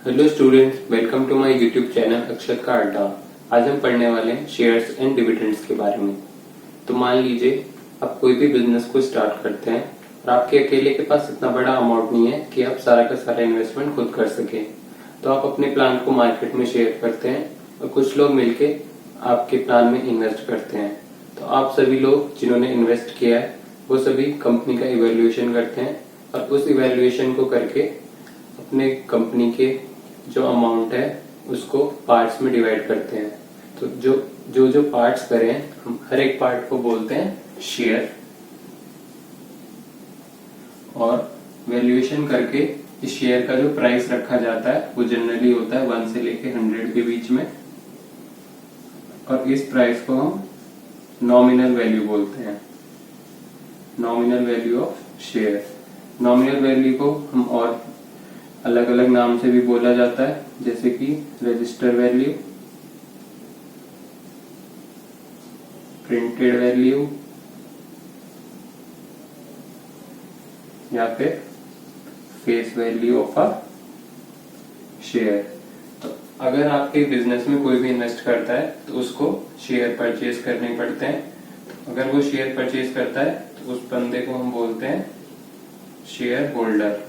Hello students, welcome to my YouTube channel Akshat का अड्डा। आज हम पढ़ने वाले हैं शेयर्स एंड डिविडेंड्स के बारे में। तो मान लीजिए आप कोई भी बिजनेस को स्टार्ट करते हैं और आपके अकेले के पास इतना बड़ा अमाउंट नहीं है कि आप सारा का सारा इन्वेस्टमेंट खुद कर सके। तो आप अपने प्लान को मार्केट में शेयर करते हैं और कुछ लोग मिलके आपके प्लान में इन्वेस्ट करते हैं। तो आप सभी लोग जिन्होंने इन्वेस्ट किया है वो सभी कंपनी का इवेल्युएशन करते हैं और उस इवेल्युएशन को करके अपने कंपनी के जो अमाउंट है उसको पार्ट्स में डिवाइड करते हैं। तो जो पार्ट्स करें हम हर एक पार्ट को बोलते हैं शेयर, और वैल्यूएशन करके इस शेयर का जो प्राइस रखा जाता है वो जनरली होता है 1 से लेके 100 के बीच में, और इस प्राइस को हम नॉमिनल वैल्यू बोलते हैं, nominal value of share. Nominal value को हम और अलग अलग नाम से भी बोला जाता है, जैसे कि रजिस्टर वैल्यू, प्रिंटेड वैल्यू या फिर face value of a share. तो अगर आपके बिजनेस में कोई भी इन्वेस्ट करता है तो उसको शेयर परचेज करने पड़ते हैं। तो अगर वो शेयर परचेज करता है तो उस बंदे को हम बोलते हैं शेयर होल्डर।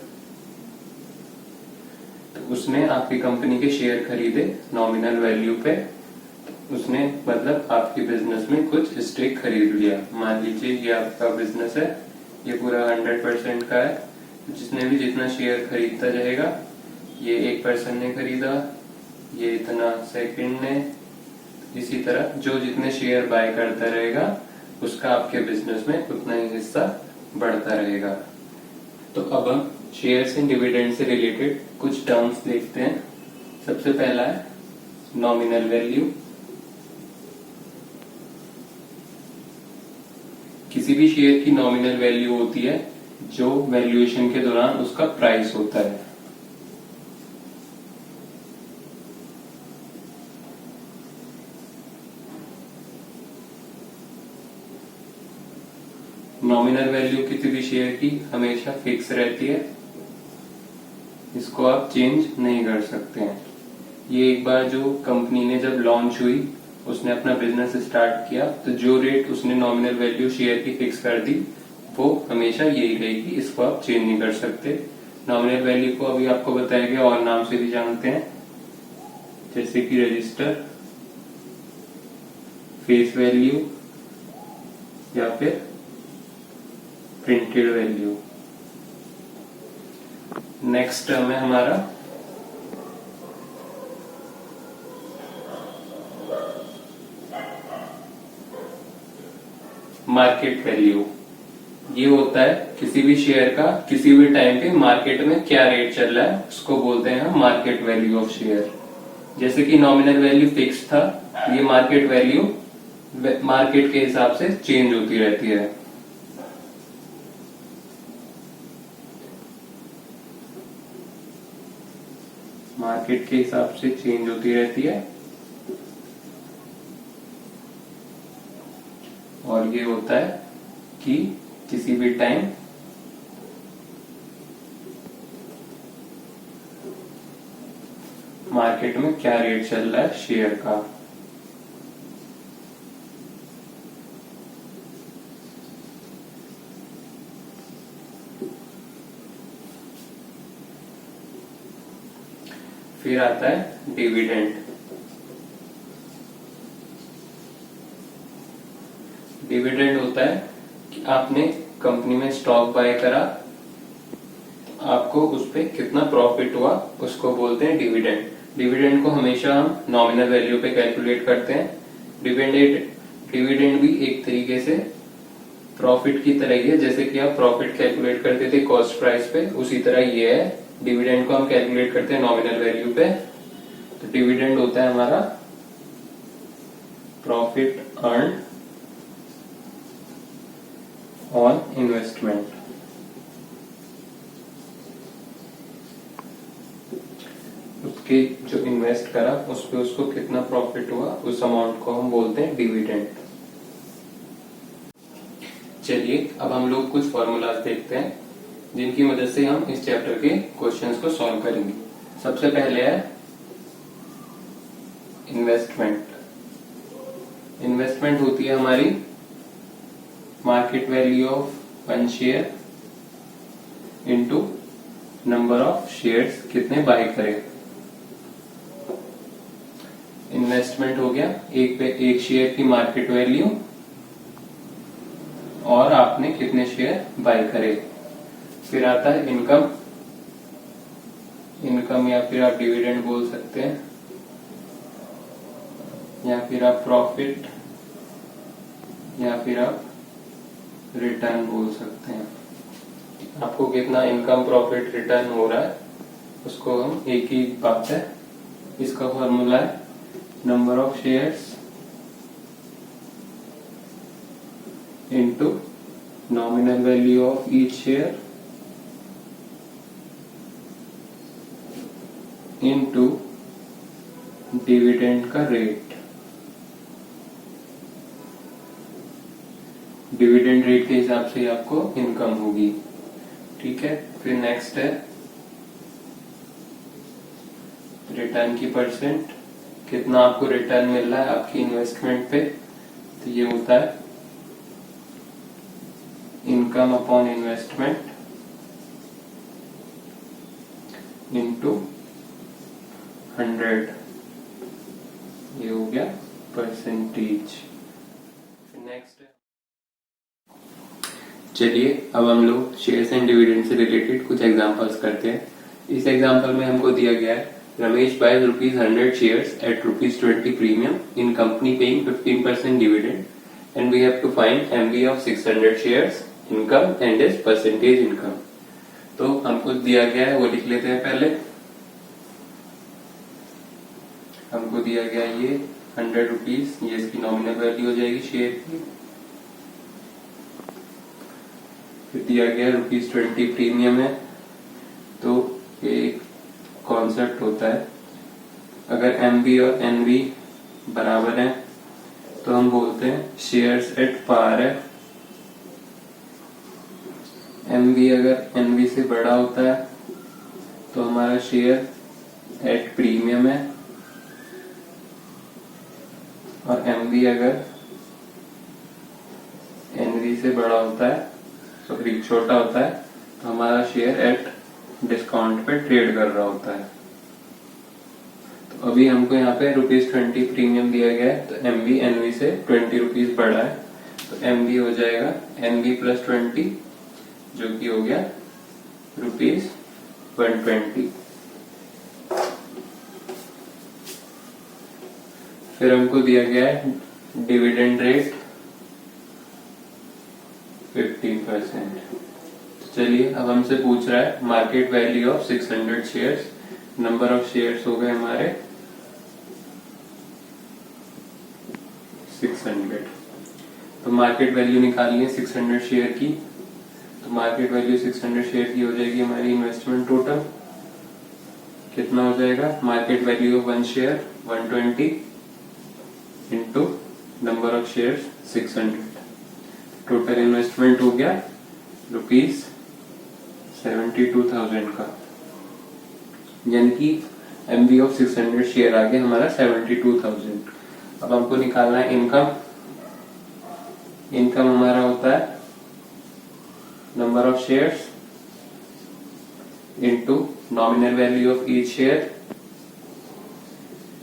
उसने आपकी कंपनी के शेयर खरीदे नॉमिनल वैल्यू पे, उसने मतलब आपकी बिजनेस में कुछ स्टेक खरीद लिया। मान लीजिए ये आपका बिजनेस है, ये पूरा 100% का है। जिसने भी जितना शेयर खरीदता जाएगा, ये एक पर्सन ने खरीदा, ये इतना सेकंड ने, इसी तरह जो जितने शेयर बाय करता रहेगा उसका आपके बिजनेस में उतना ही हिस्सा बढ़ता रहेगा। तो अब हम शेयर्स एंड डिविडेंड से रिलेटेड कुछ टर्म्स देखते हैं। सबसे पहला है नॉमिनल वैल्यू। किसी भी शेयर की नॉमिनल वैल्यू होती है जो वैल्यूएशन के दौरान उसका प्राइस होता है। नॉमिनल वैल्यू किसी भी शेयर की हमेशा फिक्स रहती है, इसको आप चेंज नहीं कर सकते हैं। ये एक बार जो कंपनी ने जब लॉन्च हुई, उसने अपना बिजनेस स्टार्ट किया, तो जो रेट उसने नॉमिनल वैल्यू शेयर की फिक्स कर दी वो हमेशा यही रहेगी, इसको आप चेंज नहीं कर सकते। नॉमिनल वैल्यू को अभी आपको बताया गया और नाम से भी जानते हैं, जैसे कि रजिस्टर, फेस वैल्यू या फिर प्रिंटेड वैल्यू। नेक्स्ट टर्म है हमारा मार्केट वैल्यू। ये होता है किसी भी शेयर का किसी भी टाइम पे मार्केट में क्या रेट चल रहा है, उसको बोलते हैं हम मार्केट वैल्यू ऑफ शेयर। जैसे कि नॉमिनल वैल्यू फिक्स था, ये मार्केट वैल्यू मार्केट के हिसाब से चेंज होती रहती है। मार्केट के हिसाब से चेंज होती रहती है, और ये होता है कि किसी भी टाइम मार्केट में क्या रेट चल रहा है शेयर का। फिर आता है डिविडेंड। डिविडेंड होता है कि आपने कंपनी में स्टॉक बाय करा, आपको उस पे कितना प्रॉफिट हुआ उसको बोलते हैं डिविडेंड। डिविडेंड को हमेशा हम नॉमिनल वैल्यू पे कैलकुलेट करते हैं। डिविडेंड भी एक तरीके से प्रॉफिट की तरह ही है, जैसे कि आप प्रॉफिट कैलकुलेट करते थे कॉस्ट प्राइस पे, उसी तरह ये है। डिविडेंड को हम कैलकुलेट करते हैं नॉमिनल वैल्यू पे। तो डिविडेंड होता है हमारा प्रॉफिट अर्न ऑन इन्वेस्टमेंट। उसके जो इन्वेस्ट करा उस पे उसको कितना प्रॉफिट हुआ, उस अमाउंट को हम बोलते हैं डिविडेंड। चलिए अब हम लोग कुछ फॉर्मूलाज देखते हैं जिनकी मदद से हम इस चैप्टर के क्वेश्चंस को सॉल्व करेंगे। सबसे पहले है इन्वेस्टमेंट। इन्वेस्टमेंट होती है हमारी market value of one share into number of shares कितने बाय करें। इन्वेस्टमेंट हो गया एक शेयर की मार्केट वैल्यू और आपने कितने शेयर बाय करे। फिर आता है इनकम। इनकम या फिर आप डिविडेंड बोल सकते हैं, या फिर आप प्रॉफिट, या फिर आप रिटर्न बोल सकते हैं। आपको कितना इनकम प्रॉफिट रिटर्न हो रहा है उसको हम एक ही बात है, इसका फॉर्मूला है number of shares into nominal value of each share into dividend का रेट। डिविडेंड रेट के हिसाब से आपको इनकम होगी। ठीक है, फिर नेक्स्ट है रिटर्न की परसेंट, कितना आपको रिटर्न मिल रहा है आपकी इन्वेस्टमेंट पे। तो ये होता है इनकम अपॉन इन्वेस्टमेंट इनटू 100, ये हो गया परसेंटेज। नेक्स्ट है, चलिए अब हम लोग शेयर्स एंड डिविडेंड से रिलेटेड कुछ एग्जांपल्स करते हैं। इस एग्जांपल में हमको दिया गया है Ramesh bye ₹100 shares at ₹20 premium in company paying 15% dividend and we have to find MV of 600 shares, income and his percentage income। तो हमको दिया गया है वो लिख लेते हैं पहले। हमको दिया गया ये ₹100, ये इसकी नॉमिनल वैल्यू हो जाएगी शेयर की। फिर दिया गया ₹20 प्रीमियम है। तो एक कॉन्सेप्ट होता है, अगर एमवी और एनवी बराबर है तो हम बोलते हैं शेयर्स एट पार है। एमवी अगर एनवी से बड़ा होता है तो हमारा शेयर एट प्रीमियम है, और एमवी अगर एनवी से बड़ा होता है, सॉरी छोटा होता है, तो हमारा शेयर एट डिस्काउंट पे ट्रेड कर रहा होता है। तो अभी हमको यहाँ पे ₹20 प्रीमियम दिया गया है, तो एमवी एनवी से ₹20 बढ़ा है, तो एमवी हो जाएगा एनवी प्लस 20, जो कि हो गया ₹120। फिर हमको दिया गया है डिविडेंड रेट 15%। चलिए अब हमसे पूछ रहा है market value of 600 shares. Number of shares हो गए हमारे 600। तो मार्केट वैल्यू निकालनी है 600 शेयर की। तो मार्केट वैल्यू 600 शेयर की हो जाएगी हमारी इन्वेस्टमेंट टोटल। कितना हो जाएगा, market value of one share 120 into number of shares 600। Total investment हो गया ₹72,000 का, यानी कि एमवी ऑफ 600 शेयर आ गया हमारा 72,000। अब हमको निकालना है इनकम। इनकम हमारा होता है number of shares into nominal value of each share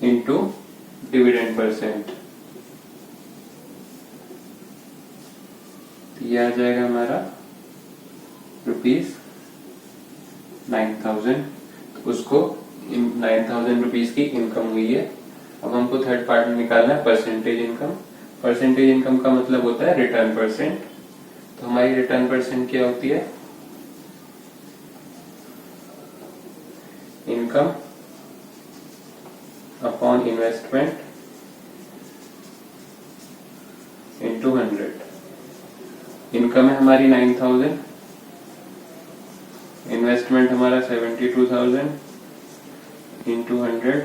into dividend percent. ये आ जाएगा हमारा ₹9,000। उसको 9,000 रुपीज की इनकम हुई है। अब हमको थर्ड पार्ट में निकालना है परसेंटेज इनकम। परसेंटेज इनकम का मतलब होता है रिटर्न परसेंट। तो हमारी रिटर्न परसेंट क्या होती है, income upon investment into 100। Income है हमारी 9,000, इन्वेस्टमेंट हमारा 72,000 इंटू 100,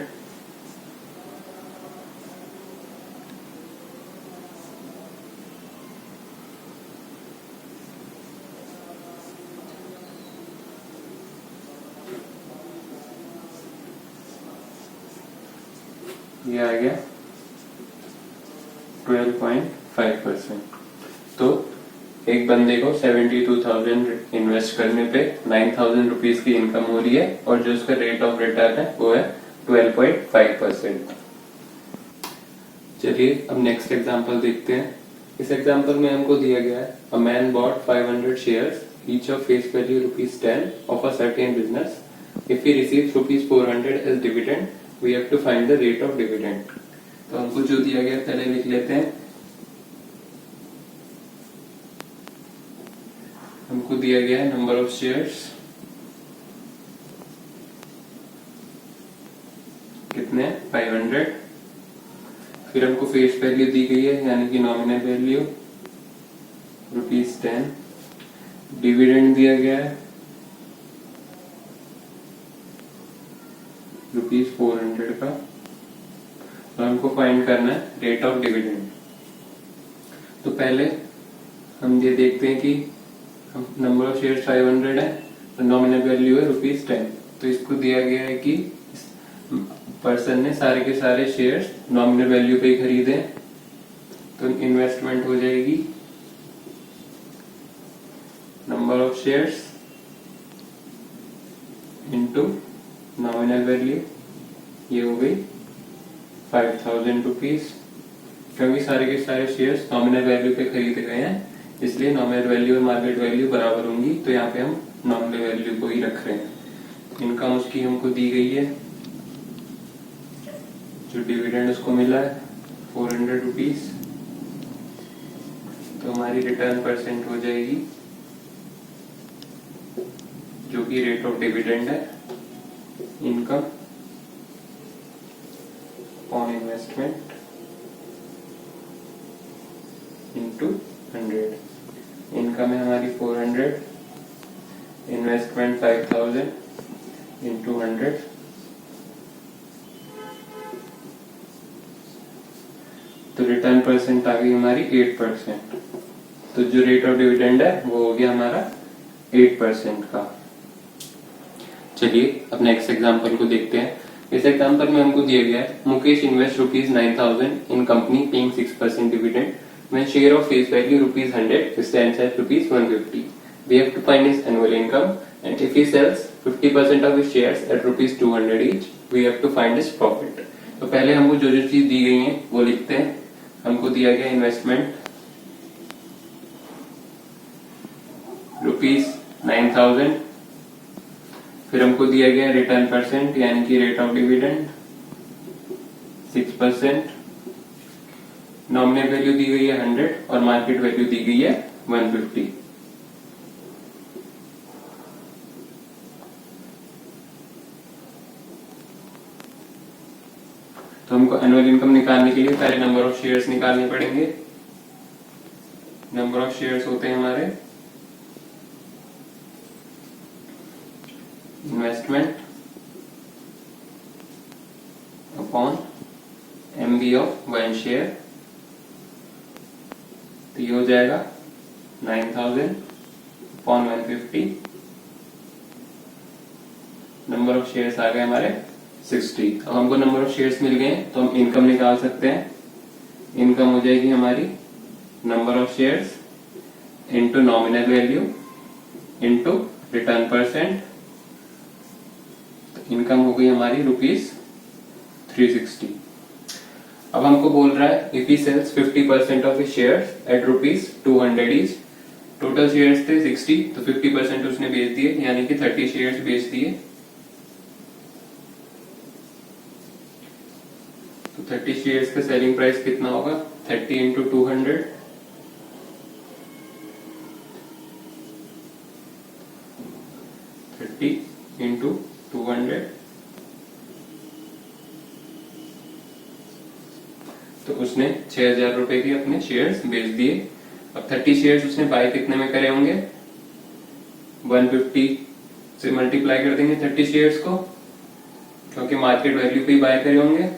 ये आ गया 12.5%। तो एक बंदे को 72,000 इन्वेस्ट करने पे 9,000 रुपीज की इनकम हो रही है और जो उसका रेट ऑफ रिटर्न है वो है 12.5%। चलिए अब नेक्स्ट एग्जांपल देखते हैं। इस एग्जांपल में हमको दिया गया है a man bought 500 shares each of face value ₹10 of a certain business. If he receives ₹400 as dividend we have to find the rate of dividend. तो हमको जो दिया गया पहले लिख लेते हैं। हमको दिया गया है नंबर ऑफ शेयर्स कितने 500, फिर हमको फेस वैल्यू दी गई है यानी कि नॉमिनल वैल्यू ₹10, डिविडेंड दिया गया है ₹400 का, और हमको फाइंड करना है रेट ऑफ डिविडेंड। तो पहले हम ये देखते हैं कि नंबर ऑफ शेयर्स 500 है तो नॉमिनल वैल्यू है ₹10। तो इसको दिया गया है कि पर्सन ने सारे के सारे शेयर्स नॉमिनल वैल्यू पे ही खरीदे, तो इन्वेस्टमेंट हो जाएगी number of shares into nominal value, ये हो गई 5,000 रुपीज। क्योंकि सारे के सारे शेयर्स नॉमिनल वैल्यू पे खरीदे गए हैं इसलिए नॉमिनल वैल्यू और मार्केट वैल्यू बराबर होंगी, तो यहाँ पे हम नॉमिनल वैल्यू को ही रख रहे हैं। इनकम उसकी हमको दी गई है, जो डिविडेंड उसको मिला है 400 रुपीज, तो हमारी रिटर्न परसेंट हो जाएगी जो कि रेट ऑफ डिविडेंड है income on investment into 100। Income है हमारी 400, इन्वेस्टमेंट 5,000 इनटू 100, तो रिटर्न परसेंट आ गई हमारी 8%। तो जो रेट ऑफ डिविडेंड है वो हो गया हमारा 8% का। चलिए अब नेक्स्ट एग्जांपल को देखते हैं। इस एग्जांपल में हमको दिया गया है Mukesh invest ₹9,000 in company paying 6% dividend when share of face value ₹100 stands at ₹150. We have to find his annual income, and if he sells 50% of his shares at ₹200 each, we have to find his profit. तो पहले हमको जो जो चीज दी गई है वो लिखते हैं। हमको दिया गया इन्वेस्टमेंट ₹9,000, फिर हमको दिया गया रिटर्न परसेंट यानी कि rate of dividend 6%, nominal value दी गई है 100 और मार्केट वैल्यू दी गई है 150। तो हमको एनुअल इनकम निकालने के लिए पहले नंबर ऑफ शेयर्स निकालने पड़ेंगे। नंबर ऑफ शेयर्स होते हैं हमारे investment upon MV of 1 share, तो ये हो जाएगा 9,000 अपॉन 150। नंबर ऑफ शेयर्स आ गए हमारे 60। अब हमको नंबर ऑफ शेयर्स मिल गए तो हम इनकम निकाल सकते हैं। इनकम हो जाएगी हमारी number of shares into nominal value into return percent. Income हो गई हमारी ₹360। अब हमको बोल रहा है if he sells 50% of his shares at ₹200 each. Total shares थे 60, तो 50% उसने बेच दिए यानी कि 30 शेयर्स बेच दिए। तो 30 शेयर्स का सेलिंग प्राइस कितना होगा 30 इंटू 200, इंटू 200, तो उसने 6,000 रुपए के अपने शेयर्स बेच दिए। अब 30 शेयर्स उसने बाय कितने में करे होंगे 150 से मल्टीप्लाई कर देंगे 30 शेयर्स को, क्योंकि मार्केट वैल्यू पे ही बाय करे होंगे।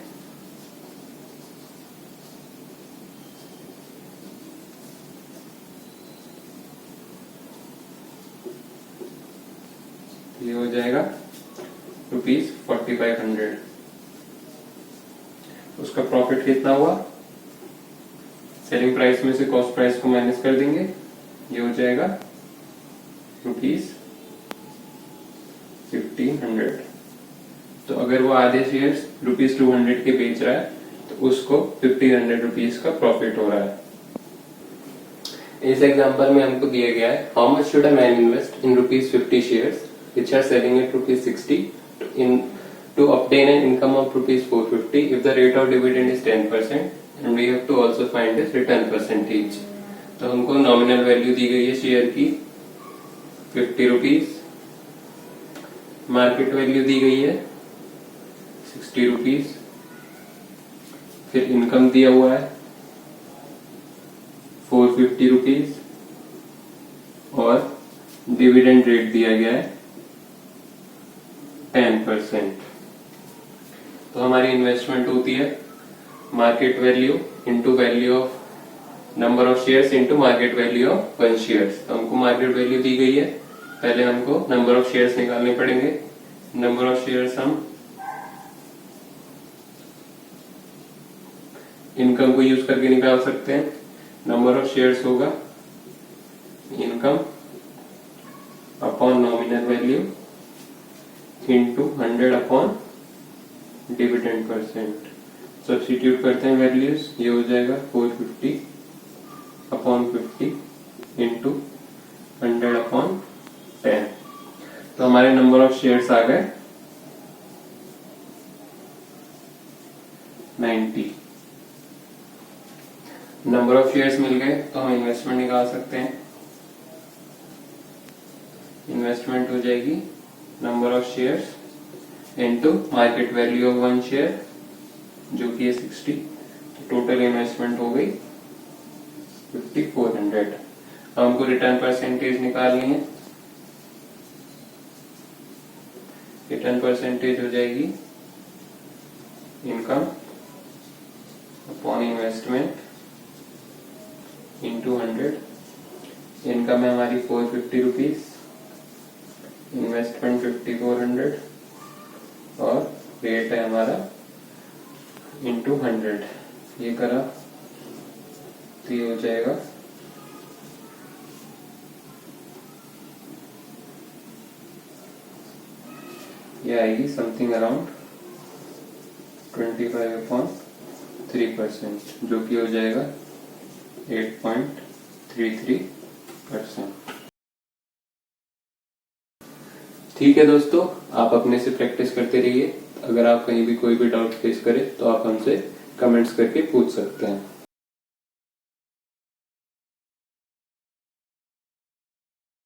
ये हो जाएगा ₹4500। उसका प्रॉफिट कितना हुआ, सेलिंग प्राइस में से कॉस्ट प्राइस को माइनस कर देंगे, ये हो जाएगा ₹1500। तो अगर वो आधे शेयर्स ₹200 के बेच रहा है तो उसको ₹1500 का प्रॉफिट हो रहा है। इस एग्जांपल में हमको दिया गया है how much should a man invest in ₹50 shares which are selling at ₹60 to obtain an income of ₹450 if the rate of dividend is 10% and we have to also find its return percentage। तो हमको nominal value दी गई है share की ₹50, market value दी गई है ₹60, फिर इनकम दिया हुआ है ₹450 और डिविडेंड रेट दिया गया है 10%। तो हमारी इन्वेस्टमेंट होती है market value into value of number of shares into market value of 1 shares. तो हमको मार्केट वैल्यू दी गई है, पहले हमको नंबर ऑफ शेयर्स निकालने पड़ेंगे। नंबर ऑफ शेयर्स हम इनकम को यूज करके निकाल सकते हैं। नंबर ऑफ शेयर्स होगा income upon nominal value into 100 upon dividend percent. Substitute करते हैं वैल्यूज, ये हो जाएगा 450 अपॉन 50 इंटू 100 अपॉन 10। तो हमारे नंबर ऑफ शेयर्स आ गए 90। नंबर ऑफ शेयर्स मिल गए तो हम इन्वेस्टमेंट निकाल सकते हैं। इन्वेस्टमेंट हो जाएगी number of shares into market value of 1 share जो कि है 60। टोटल इन्वेस्टमेंट हो गई 5400। अब हमको रिटर्न परसेंटेज निकालनी है। रिटर्न परसेंटेज हो जाएगी income upon investment into 100। Income है हमारी ₹450, इन्वेस्टमेंट 5400 और रेट है हमारा इंटू 100। ये करा तो ये हो जाएगा ये आएगी समथिंग अराउंड 25/3% जो कि हो जाएगा 8.33%। ठीक है दोस्तों, आप अपने से प्रैक्टिस करते रहिए। अगर आप कहीं भी कोई भी डाउट फेस करें तो आप हमसे कमेंट्स करके पूछ सकते हैं।